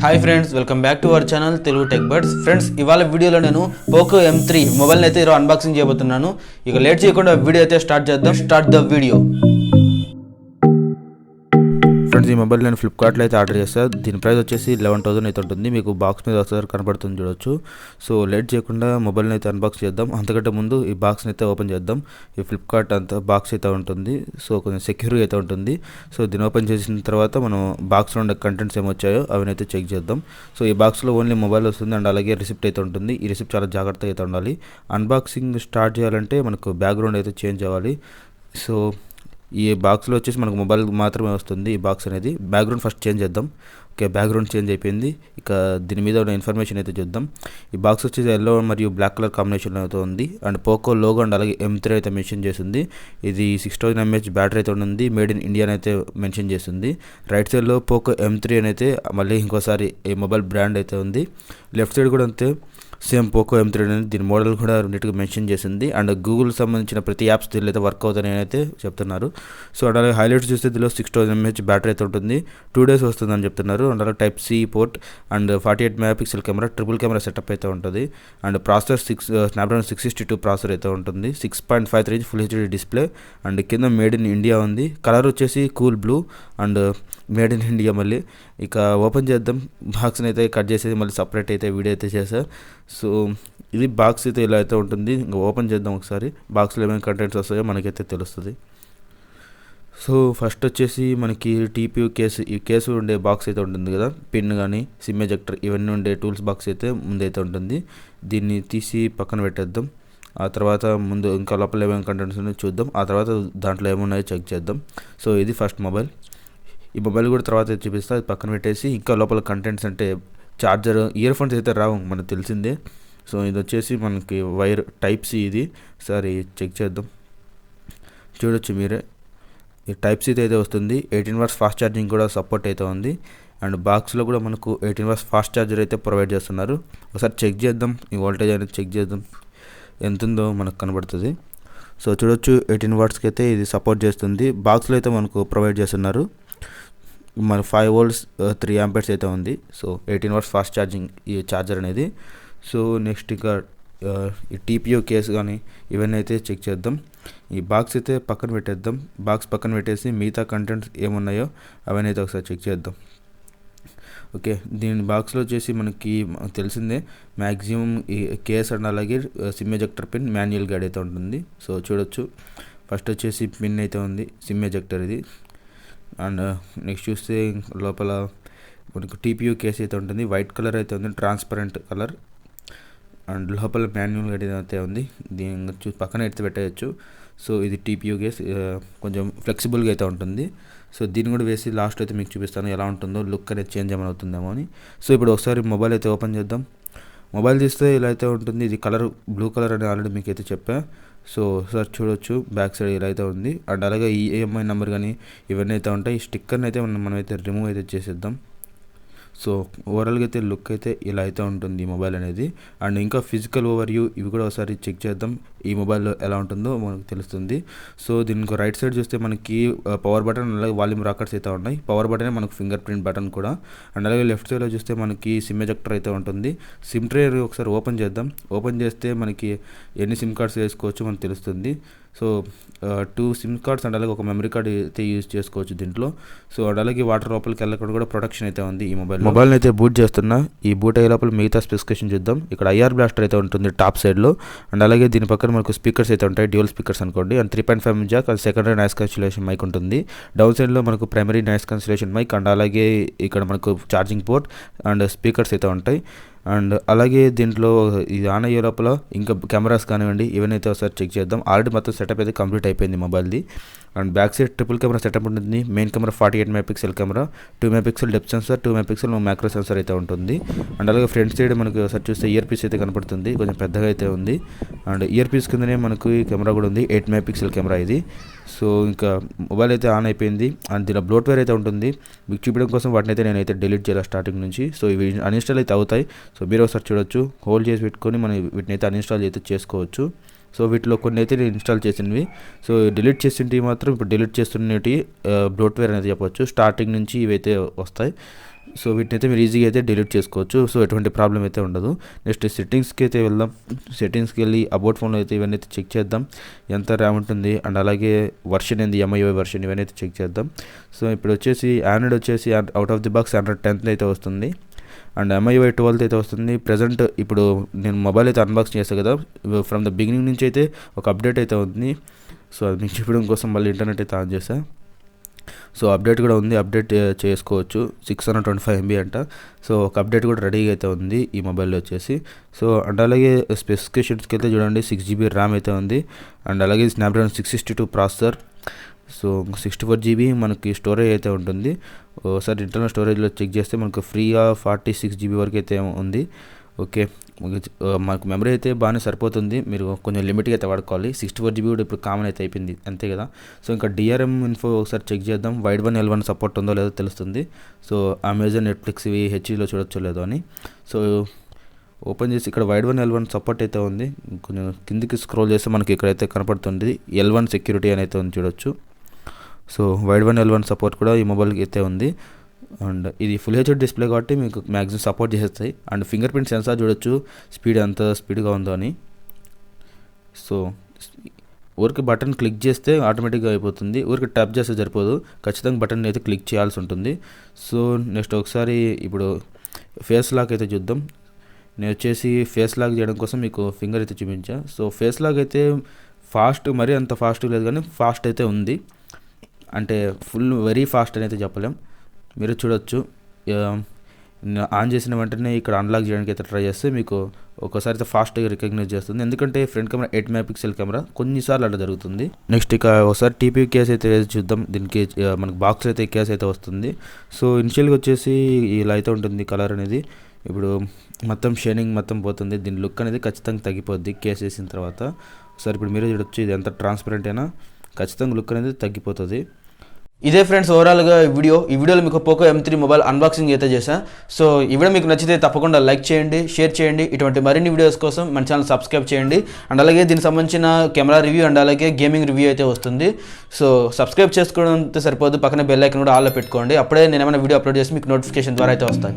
Hi friends, welcome back to our channel Telugu tech birds. Friends, ఇవాళ వీడియోలో నేను Poco M3 మొబైల్ని అయితే ఈరోజు అన్బాక్సింగ్ చేయబోతున్నాను. ఇక లేట్ చేయకుండా వీడియో అయితే స్టార్ట్ చేద్దాం. Start the video. ఫ్రెండ్స్, ఈ మొబైల్ నేను ఫ్లిప్కార్ట్లో అయితే ఆర్డర్ చేస్తాను. దీని ప్రైస్ వచ్చేసి 11,000 అయితే ఉంటుంది. మీకు బాక్స్ మీద ఒకసారి కనబడుతుంది చూడొచ్చు. సో లేట్ చేయకుండా మొబైల్ని అయితే అన్బాక్స్ చేద్దాం. అంతకంటే ముందు ఈ బాక్స్ని అయితే ఓపెన్ చేద్దాం. ఈ ఫ్లిప్కార్ట్ అంతా బాక్స్ అయితే ఉంటుంది. సో కొంచెం సెక్యూర్గా అయితే ఉంటుంది. సో దీన్ని ఓపెన్ చేసిన తర్వాత మనం బాక్స్లో ఉండే కంటెంట్స్ ఏమొచ్చాయో అవన్నీ అయితే చెక్ చేద్దాం. సో ఈ బాక్స్లో ఓన్లీ మొబైల్ వస్తుంది అండ్ అలాగే రిసిప్ట్ అయితే ఉంటుంది. ఈ రిసిప్ట్ చాలా జాగ్రత్తగా అయితే ఉండాలి. అన్బాక్సింగ్ స్టార్ట్ చేయాలంటే మనకు బ్యాక్గ్రౌండ్ అయితే చేంజ్ అవ్వాలి. సో ఈ బాక్స్లో వచ్చేసి మనకు మొబైల్ మాత్రమే వస్తుంది. ఈ బాక్స్ అనేది బ్యాక్గ్రౌండ్ ఫస్ట్ చేంజ్ చేద్దాం. ఓకే, బ్యాక్గ్రౌండ్ చేంజ్ అయిపోయింది. ఇక దీని మీద ఉన్న ఇన్ఫర్మేషన్ అయితే చూద్దాం. ఈ బాక్స్ వచ్చేసి ఎల్లో మరియు బ్లాక్ కలర్ కాంబినేషన్లో అయితే ఉంది. అండ్ పోకో లోగో అండ్ అలాగే M3 అయితే మెన్షన్ చేస్తుంది. ఇది 6000 mAh బ్యాటరీ అయితే ఉంది. మేడ్ ఇన్ ఇండియా అయితే మెన్షన్ చేస్తుంది. రైట్ సైడ్లో పోకో M3 అని అయితే మళ్ళీ ఇంకోసారి ఈ మొబైల్ బ్రాండ్ అయితే ఉంది. లెఫ్ట్ సైడ్ కూడా అంతే, సేమ్ పోకో M3 అనేది దీని మోడల్ కూడా నీట్గా మెన్షన్ చేసింది. అండ్ గూగుల్ సంబంధించిన ప్రతి యాప్స్ దీనిలో అయితే వర్క్ అవుతాయని అయితే చెప్తున్నారు. సో అండ్ అలాగే హైలైట్స్ చూస్తే దీనిలో 6000 mAh బ్యాటరీ అయితే ఉంటుంది. 2 days వస్తుందని చెప్తున్నారు. అండ్ అలాగే type C port and 48 MP camera, triple camera setup అయితే ఉంటుంది. అండ్ ప్రాసెసర్ స్నాప్డ్రాగన్ 662 ప్రాసెసర్ అయితే ఉంటుంది. 6.53 ఫుల్ HD డిస్ప్లే అండ్ కింద మేడ్ ఇన్ ఇండియా ఉంది. కలర్ వచ్చేసి cool blue and made in India. మళ్ళీ ఇక ఓపెన్ చేద్దాం. బాక్స్ని అయితే కట్ చేసేది మళ్ళీ సపరేట్ అయితే వీడియో అయితే చేశారు. సో ఇది బాక్స్ అయితే ఇలా అయితే ఉంటుంది. ఇంకా ఓపెన్ చేద్దాం ఒకసారి. బాక్స్లో ఏమైనా కంటెంట్స్ వస్తాయో మనకైతే తెలుస్తుంది. సో ఫస్ట్ వచ్చేసి మనకి TPU కేసు, ఈ కేసు ఉండే బాక్స్ అయితే ఉంటుంది కదా, పిన్ కానీ సిమ్ ఎజెక్టర్ ఇవన్నీ ఉండే టూల్స్ బాక్స్ అయితే ముందైతే ఉంటుంది. దీన్ని తీసి పక్కన పెట్టేద్దాం. ఆ తర్వాత ముందు ఇంకా లోపల ఏమైనా కంటెంట్స్ ఉన్నాయో చూద్దాం. ఆ తర్వాత దాంట్లో ఏమున్నాయో చెక్ చేద్దాం. సో ఇది ఫస్ట్ మొబైల్. ఈ మొబైల్ కూడా తర్వాత చూపిస్తా. అది పక్కన పెట్టేసి ఇంకా లోపల కంటెంట్స్ అంటే చార్జర్, ఇయర్ ఫోన్స్ అయితే రావు మనకు తెలిసిందే. సో ఇది వచ్చేసి మనకి వైర్ టైప్ C. ఇది సరే చెక్ చేద్దాం. చూడొచ్చు మీరే, ఈ టైప్ C అయితే వస్తుంది. 18 watts ఫాస్ట్ ఛార్జింగ్ కూడా సపోర్ట్ అయితే ఉంది. అండ్ బాక్స్లో కూడా మనకు 18 watts ఫాస్ట్ ఛార్జర్ అయితే ప్రొవైడ్ చేస్తున్నారు. ఒకసారి చెక్ చేద్దాం. ఈ వోల్టేజ్ అనేది చెక్ చేద్దాం ఎంత ఉందో మనకు కనబడుతుంది. సో చూడొచ్చు 18 wattsకి అయితే ఇది సపోర్ట్ చేస్తుంది. బాక్స్లో అయితే మనకు ప్రొవైడ్ చేస్తున్నారు. మన 5 volts 3 amperes అయితే ఉంది. సో 18 watts ఫాస్ట్ ఛార్జింగ్ ఈ ఛార్జర్ అనేది. సో నెక్స్ట్ ఇంకా ఈ TPU కేసు కానీ ఇవన్నీ అయితే చెక్ చేద్దాం. ఈ బాక్స్ అయితే పక్కన పెట్టేద్దాం. బాక్స్ పక్కన పెట్టేసి మిగతా కంటెంట్స్ ఏమున్నాయో అవన్నీ అయితే ఒకసారి చెక్ చేద్దాం. ఓకే, దీని బాక్స్లో వచ్చేసి మనకి తెలిసిందే మ్యాక్సిమం ఈ కేస్ అండ్ అలాగే SIM ejector pin, manual guide అయితే ఉంటుంది. సో చూడొచ్చు ఫస్ట్ వచ్చేసి పిన్ అయితే ఉంది, సిమ్ ఎజెక్టర్ ఇది. అండ్ నెక్స్ట్ చూస్తే లోపల మనకు TPU కేస్ అయితే ఉంటుంది. వైట్ కలర్ అయితే ఉంది, ట్రాన్స్పరెంట్ కలర్. అండ్ లోపల మాన్యువల్ గైడ్ అయితే ఉంది. దీన్ని పక్కన ఎత్తి పెట్టేయచ్చు. సో ఇది TPU కేస్ కొంచెం ఫ్లెక్సిబుల్గా అయితే ఉంటుంది. సో దీన్ని కూడా వేసి లాస్ట్ అయితే మీకు చూపిస్తాను ఎలా ఉంటుందో, లుక్ అనేది చేంజ్ ఏమైనా అవుతుందేమో అని. సో ఇప్పుడు ఒకసారి మొబైల్ అయితే ఓపెన్ చేద్దాం. మొబైల్ తీస్తే ఇలా అయితే ఉంటుంది. ఇది కలర్ బ్లూ కలర్ అని ఆల్రెడీ మీకు అయితే చెప్పా. సో సార్ చూడొచ్చు బ్యాక్ సైడ్ ఇలా అయితే ఉంది. అండ్ అలాగే EMI నెంబర్ కానీ ఇవన్నీ అయితే ఉంటాయి. ఈ స్టిక్కర్ని అయితే మనమైతే రిమూవ్ అయితే చేసేద్దాం. సో ఓవరాల్గా అయితే లుక్ అయితే ఇలా అయితే ఉంటుంది ఈ మొబైల్ అనేది. అండ్ ఇంకా ఫిజికల్ ఓవర్వ్యూ ఇవి కూడా ఒకసారి చెక్ చేద్దాం. ఈ మొబైల్లో ఎలా ఉంటుందో మనకు తెలుస్తుంది. సో దీనికి రైట్ సైడ్ చూస్తే మనకి పవర్ బటన్ అలాగే వాల్యూమ్ రాకర్స్ అయితే ఉన్నాయి. పవర్ బటనే మనకు ఫింగర్ ప్రింట్ బటన్ కూడా. అండ్ అలాగే లెఫ్ట్ సైడ్లో చూస్తే మనకి సిమ్ ఎజెక్టర్ అయితే ఉంటుంది. సిమ్ ట్రే ఒకసారి ఓపెన్ చేద్దాం. ఓపెన్ చేస్తే మనకి ఎన్ని సిమ్ కార్డ్స్ వేసుకోవచ్చు మనకు తెలుస్తుంది. సో 2 సిమ్ కార్డ్స్ అండ్ అలాగే ఒక మెమరీ కార్డ్ అయితే యూజ్ చేసుకోవచ్చు దీంట్లో. సో అండ్ అలాగే వాటర్ లోపలికి వెళ్ళకుండా కూడా ప్రొటెక్షన్ అయితే ఉంది ఈ మొబైల్ని అయితే బూట్ చేస్తున్నా. ఈ బూట్ అయ్యే లోపల మిగతా స్పెసిఫికేషన్ చూద్దాం. ఇక్కడ IR బ్లాస్టర్ అయితే ఉంటుంది టాప్ సైడ్లో. అండ్ అలాగే దీని పక్కన మనకు స్పీకర్స్ అయితే ఉంటాయి, డ్యూయల్ స్పీకర్స్ అనుకోండి. And 3.5 jack and secondary noise cancellation mic ఉంటుంది. డౌన్ సైడ్లో మనకు primary noise cancellation mic and అలాగే ఇక్కడ మనకు ఛార్జింగ్ పోర్ట్ అండ్ స్పీకర్స్ అయితే ఉంటాయి. అండ్ అలాగే దీంట్లో ఇది ఆన్ అయ్యే లోపల ఇంకా కెమెరాస్ కానివ్వండి ఇవన్నీ అయితే ఒకసారి చెక్ చేద్దాం. ఆల్రెడీ మొత్తం సెటప్ అయితే కంప్లీట్ అయిపోయింది మొబైల్ది. And back side triple camera setup ఉంటుంది. Main camera 48 MP camera, 2 MP depth sensor, 2 MP macro sensor అయితే ఉంటుంది. అండ్ అలాగే ఫ్రంట్ సైడ్ మనకు ఒకసారి చూస్తే ఇయర్ పీస్ అయితే కనపడుతుంది, కొంచెం పెద్దగా అయితే ఉంది. అండ్ ఇయర్ పీస్ కిందనే మనకు ఈ కెమెరా కూడా ఉంది, 8 MP కెమెరా ఇది. సో ఇంకా మొబైల్ అయితే ఆన్ అయిపోయింది. అండ్ దీనిలో బ్లోట్వేర్ అయితే ఉంటుంది. మీకు చూపించడం కోసం వాటిని అయితే నేనైతే డిలీట్ చేయాలి స్టార్టింగ్ నుంచి. సో ఇవి అన్ఇన్స్టాల్ అయితే అవుతాయి. సో మీరు ఒకసారి చూడొచ్చు, హోల్డ్ చేసి పెట్టుకొని మనం వీటిని అయితే అన్ఇన్స్టాల్ అయితే చేసుకోవచ్చు. సో వీటిలో కొన్ని అయితే నేను ఇన్స్టాల్ చేసినవి. సో డిలీట్ చేసినవి మాత్రం ఇప్పుడు డిలీట్ చేస్తున్నవి బ్లోట్వేర్ అనేది చెప్పొచ్చు. స్టార్టింగ్ నుంచి ఇవైతే వస్తాయి. సో వీటిని అయితే మీరు ఈజీగా అయితే డిలీట్ చేసుకోవచ్చు. సో ఎటువంటి ప్రాబ్లం అయితే ఉండదు. నెక్స్ట్ సెట్టింగ్స్కి అయితే వెళ్దాం. సెట్టింగ్స్కి వెళ్ళి అబౌట్ ఫోన్లో అయితే ఇవన్నీ అయితే చెక్ చేద్దాం. ఎంత ర్యామ్ ఉంటుంది అండ్ అలాగే వర్షన్ ఏంది, MIUI వర్షన్, ఇవన్నీ అయితే చెక్ చేద్దాం. సో ఇప్పుడు వచ్చేసి ఆండ్రాయిడ్ వచ్చేసి out of the box Android 10 అయితే వస్తుంది అండ్ MIUI 12 అయితే వస్తుంది. ప్రజెంట్ ఇప్పుడు నేను మొబైల్ అయితే అన్బాక్స్ చేస్తాను కదా, ఫ్రమ్ ద బిగినింగ్ నుంచి అయితే ఒక అప్డేట్ అయితే ఉంది. సో అది మీకు చెప్పడం కోసం మళ్ళీ ఇంటర్నెట్ అయితే ఆన్ చేశాను. సో అప్డేట్ కూడా ఉంది, అప్డేట్ చేసుకోవచ్చు. 625 MB అంట. సో ఒక అప్డేట్ కూడా రెడీగా అయితే ఉంది ఈ మొబైల్లో వచ్చేసి. సో అండ్ అలాగే స్పెసిఫికేషన్స్కి అయితే చూడండి, 6GB ర్యామ్ అయితే ఉంది అండ్ అలాగే స్నాప్డ్రాగన్ 662 ప్రాసెసర్. సో 64GB మనకి స్టోరేజ్ అయితే ఉంటుంది. ఒకసారి ఇంటర్నల్ స్టోరేజ్లో చెక్ చేస్తే మనకు ఫ్రీగా 46GB వరకు అయితే ఉంది. ఓకే, మాకు మెమరీ అయితే బాగానే సరిపోతుంది. మీరు కొంచెం లిమిట్గా అయితే వాడుకోవాలి. 64GB కూడా ఇప్పుడు కామన్ అయితే అయిపోయింది, అంతే కదా. సో ఇంకా DRM ఇన్ఫో ఒకసారి చెక్ చేద్దాం. వైడ్ 1 L1 సపోర్ట్ ఉందో లేదో తెలుస్తుంది. సో అమెజాన్, నెట్ఫ్లిక్స్ ఇవి హెచ్డీలో చూడొచ్చో లేదో అని. సో ఓపెన్ చేసి ఇక్కడ వైడ్ 1 L1 సపోర్ట్ అయితే ఉంది. కొంచెం కిందికి స్క్రోల్ చేస్తే మనకి ఇక్కడైతే కనపడుతుంది L1 సెక్యూరిటీ అని అయితే ఉంది, చూడొచ్చు. సో వైడ్ 1 L1 సపోర్ట్ కూడా ఈ మొబైల్కి అయితే ఉంది అండ్ ఇది ఫుల్ హెచ్డి డిస్ప్లే కాబట్టి మీకు మ్యాక్సిమం సపోర్ట్ చేస్తాయి. అండ్ ఫింగర్ ప్రింట్ సెన్సార్ చూడొచ్చు, స్పీడ్ ఎంత స్పీడ్గా ఉందో అని. సో ఊరికి బటన్ క్లిక్ చేస్తే ఆటోమేటిక్గా అయిపోతుంది, ఊరికి ట్యాప్ చేస్తే సరిపోదు, ఖచ్చితంగా బటన్ అయితే క్లిక్ చేయాల్సి ఉంటుంది. సో నెక్స్ట్ ఒకసారి ఇప్పుడు ఫేస్ లాక్ అయితే చూద్దాం. నేను వచ్చేసి ఫేస్ లాక్ చేయడం కోసం మీకు ఫింగర్ అయితే చూపించా. సో ఫేస్ లాక్ అయితే ఫాస్ట్, మరీ అంత ఫాస్ట్ లేదు కానీ ఫాస్ట్ అయితే ఉంది. అంటే ఫుల్ వెరీ ఫాస్ట్ అని అయితే చెప్పలేం. మీరు చూడొచ్చు, ఆన్ చేసిన వెంటనే ఇక్కడ అన్లాక్ చేయడానికి అయితే ట్రై చేస్తే మీకు ఒకసారి అయితే ఫాస్ట్గా రికగ్నైజ్ చేస్తుంది. ఎందుకంటే ఫ్రంట్ కెమెరా 8 MP కెమెరా, కొన్నిసార్లు అలా జరుగుతుంది. నెక్స్ట్ ఇక ఒకసారి TPU కేస్ అయితే వేసి చూద్దాం. దీనికి మనకు బాక్స్ అయితే కేస్ అయితే వస్తుంది. సో ఇనిషియల్గా వచ్చేసి ఇలా అయితే ఉంటుంది కలర్ అనేది. ఇప్పుడు మొత్తం షైనింగ్ మొత్తం పోతుంది, దీని లుక్ అనేది ఖచ్చితంగా తగ్గిపోద్ది కేస్ వేసిన తర్వాత. ఒకసారి ఇప్పుడు మీరు చూడొచ్చు, ఇది ఎంత ట్రాన్స్పరెంట్ అయినా ఖచ్చితంగా లుక్ అనేది తగ్గిపోతుంది. ఇదే ఫ్రెండ్స్ ఓవరాల్గా ఈ వీడియోలో మీకు పోకో M3 మొబైల్ అన్బాక్సింగ్ అయితే చేశాను. సో ఈ వీడియో మీకు నచ్చితే తప్పకుండా లైక్ చేయండి, షేర్ చేయండి. ఇటువంటి మరిన్ని వీడియోస్ కోసం మన ఛానల్ సబ్స్క్రైబ్ చేయండి. అండ్ అలాగే దీనికి సంబంధించిన కెమెరా రివ్యూ అండ్ అలాగే గేమింగ్ రివ్యూ అయితే వస్తుంది. సో సబ్స్క్రైబ్ చేసుకోవడం సరిపోదు, పక్కన బెల్ ఐకాన్ కూడా ఆల్లో పెట్టుకోండి. అప్పుడే నేను ఏమైనా వీడియో అప్లోడ్ చేసి మీకు నోటిఫికేషన్ ద్వారా అయితే వస్తాయి.